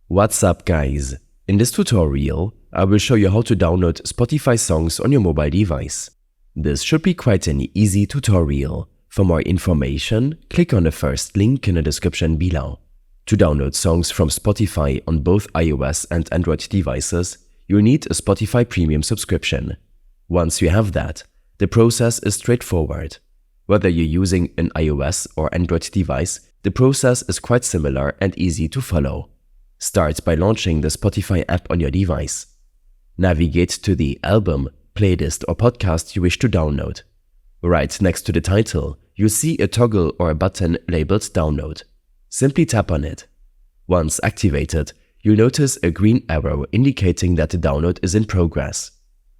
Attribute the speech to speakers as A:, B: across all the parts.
A: What's up, guys? In this tutorial, I will show you how to download Spotify songs on your mobile device. This should be quite an easy tutorial. For more information, click on the first link in the description below. To download songs from Spotify on both iOS and Android devices, you'll need a Spotify Premium subscription. Once you have that, the process is straightforward. Whether you're using an iOS or Android device, the process is quite similar and easy to follow. Start by launching the Spotify app on your device. Navigate to the album, playlist or podcast you wish to download. Right next to the title, you'll see a toggle or a button labeled Download. Simply tap on it. Once activated, you'll notice a green arrow indicating that the download is in progress.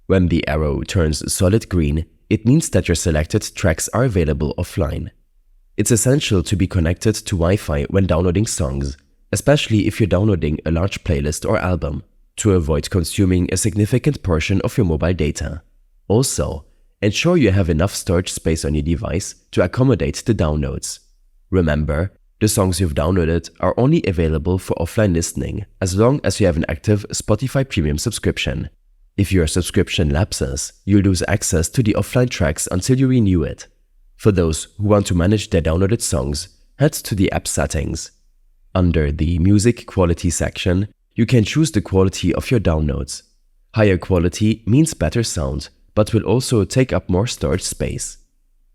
A: When the arrow turns solid green, it means that your selected tracks are available offline. It's essential to be connected to Wi-Fi when downloading songs, especially if you're downloading a large playlist or album, to avoid consuming a significant portion of your mobile data. Also, ensure you have enough storage space on your device to accommodate the downloads. Remember, the songs you've downloaded are only available for offline listening as long as you have an active Spotify Premium subscription. If your subscription lapses, you'll lose access to the offline tracks until you renew it. For those who want to manage their downloaded songs, head to the app settings. Under the Music Quality section, you can choose the quality of your downloads. Higher quality means better sound, but will also take up more storage space.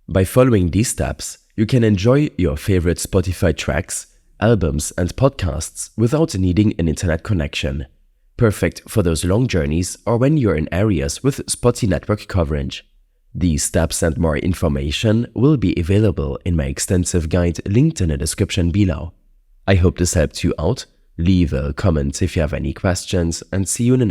A: By following these steps, you can enjoy your favorite Spotify tracks, albums, and podcasts without needing an internet connection. Perfect for those long journeys or when you're in areas with spotty network coverage. These steps and more information will be available in my extensive guide linked in the description below. I hope this helped you out. Leave a comment if you have any questions and see you in the next